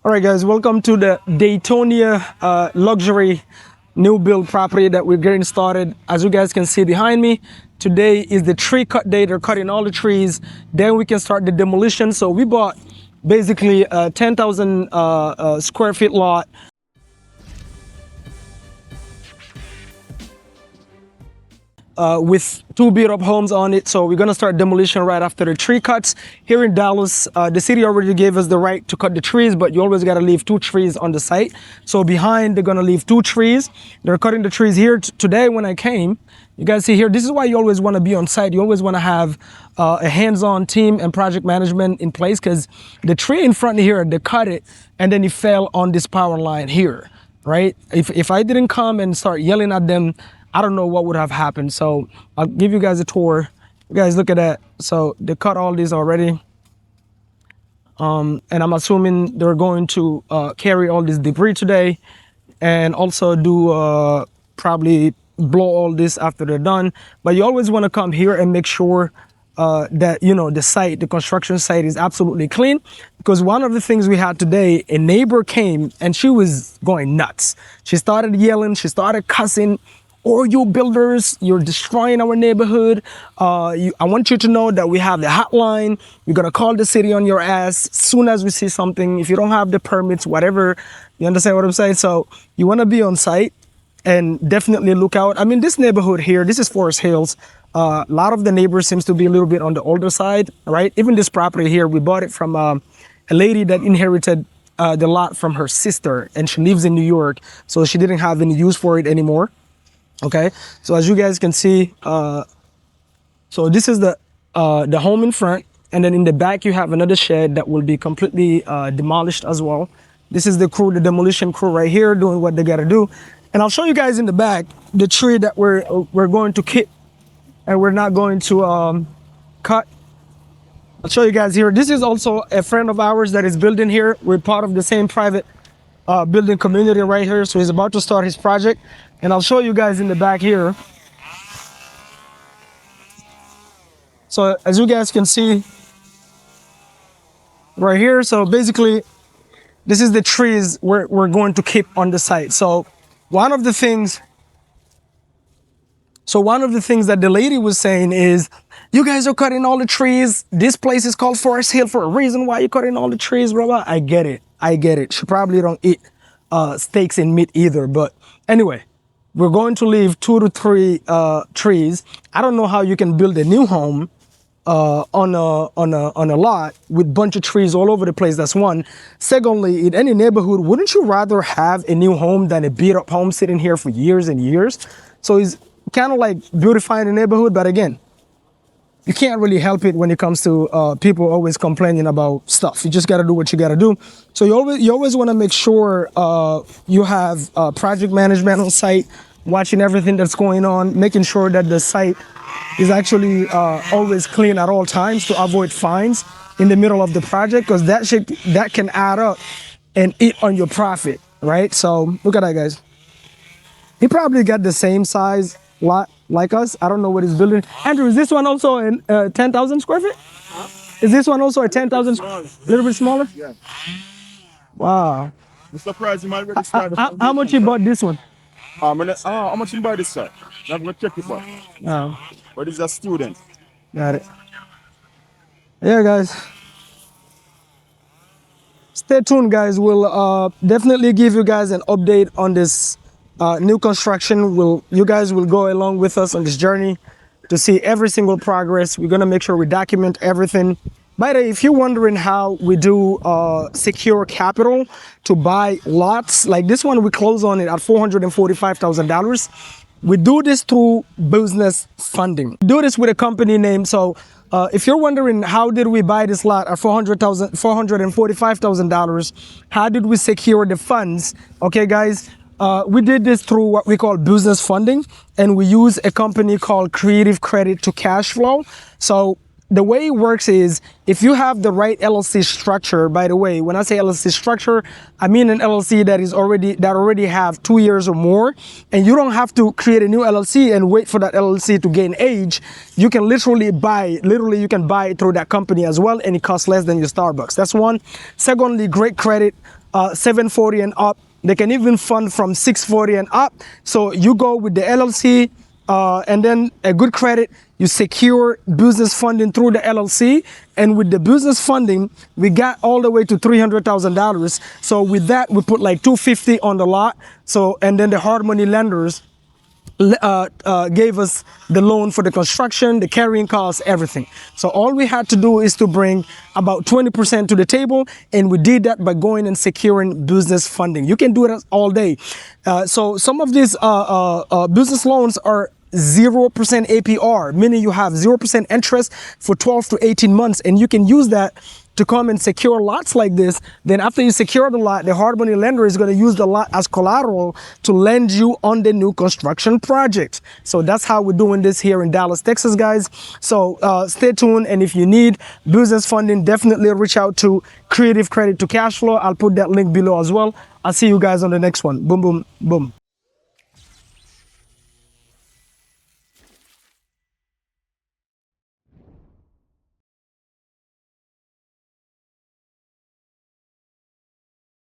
All right, guys, welcome to the Daytonia luxury new build property that we're getting started. As you guys can see behind me, today is the tree cut day. They're cutting all the trees. Then we can start the demolition. So we bought basically a 10,000 square feet lot. With 2 beat up homes on it. So we're gonna start demolition right after the tree cuts. Here in Dallas, the city already gave us the right to cut the trees, but you always gotta leave 2 trees on the site. So behind, they're gonna leave 2 trees. They're cutting the trees here. Today when I came, you guys see here, this is why you always wanna be on site. You always wanna have a hands-on team and project management in place, because the tree in front here, they cut it and then it fell on this power line here, right? If I didn't come and start yelling at them, I don't know what would have happened. So I'll give you guys a tour. You guys look at that. So they cut all these already. And I'm assuming they're going to carry all this debris today and also do probably blow all this after they're done. But you always want to come here and make sure that, you know, the site, the construction site is absolutely clean. Because one of the things we had today, a neighbor came and she was going nuts. She started yelling, she started cussing. Or you builders, you're destroying our neighborhood. I want you to know that we have the hotline. We're gonna call the city on your ass as soon as we see something. If you don't have the permits, whatever, you understand what I'm saying? So you wanna be on site and definitely look out. I mean, this neighborhood here, this is Forest Hills. A lot of the neighbors seems to be a little bit on the older side, right? Even this property here, we bought it from a lady that inherited the lot from her sister, and she lives in New York, so she didn't have any use for it anymore. Okay, so as you guys can see, so this is the home in front, and then in the back you have another shed that will be completely demolished as well. This is the crew, the demolition crew right here doing what they gotta do. And I'll show you guys in the back the tree that we're going to keep and we're not going to cut. I'll show you guys here. This is also a friend of ours that is building here. We're part of the same private building community right here. So he's about to start his project. And I'll show you guys in the back here. So as you guys can see right here, so basically this is the trees we're going to keep on the site. So one of the things that the lady was saying is, you guys are cutting all the trees. This place is called Forest Hill for a reason why you're cutting all the trees, blah, blah. I get it. She probably don't eat steaks and meat either. But anyway, we're going to leave 2 to 3 trees. I don't know how you can build a new home on a lot with a bunch of trees all over the place. That's one. Secondly, in any neighborhood, wouldn't you rather have a new home than a beat up home sitting here for years and years? So it's kind of like beautifying the neighborhood, but again, you can't really help it when it comes to people always complaining about stuff. You just got to do what you got to do. So you always want to make sure you have project management on site, watching everything that's going on, making sure that the site is actually always clean at all times to avoid fines in the middle of the project, because that can add up and eat on your profit, right? So look at that, guys. He probably got the same size lot like us. I don't know what he's building. Andrew, is this one also in 10,000 square feet? Huh? Is this one also a 10,000? A little bit smaller? Yeah. Wow. I'm surprised you might already start. How much you bought this one? How much you buy this, sir? I'm going to check it for. Oh. But this is a student. Got it. Yeah, guys. Stay tuned, guys. We'll definitely give you guys an update on this new construction. You guys will go along with us on this journey to see every single progress. We're gonna make sure we document everything. By the way, if you're wondering how we do secure capital to buy lots, like this one, we close on it at $445,000. We do this through business funding. We do this with a company name. So if you're wondering how did we buy this lot at $445,000, how did we secure the funds? Okay, guys. We did this through what we call business funding, and we use a company called Creative Credit to Cash Flow. So the way it works is, if you have the right LLC structure, by the way, when I say LLC structure, I mean an LLC that already have 2 years or more, and you don't have to create a new LLC and wait for that LLC to gain age. You can literally buy it through that company as well, and it costs less than your Starbucks. That's one. Secondly, great credit. 740 and up. They can even fund from 640 and up. So you go with the LLC, and then a good credit, you secure business funding through the LLC. And with the business funding, we got all the way to $300,000. So with that, we put like 250 on the lot. So, and then the hard money lenders gave us the loan for the construction, the carrying costs, everything. So all we had to do is to bring about 20% to the table, and we did that by going and securing business funding. You can do it all day. So some of these business loans are 0% APR, meaning you have 0% interest for 12 to 18 months, and you can use that to come and secure lots like this. Then after you secure the lot, the hard money lender is going to use the lot as collateral to lend you on the new construction project. So that's how we're doing this here in Dallas, Texas, guys. So stay tuned, and if you need business funding, definitely reach out to Creative Credit to Cash Flow. I'll put that link below as well. I'll see you guys on the next one. Boom, boom, boom.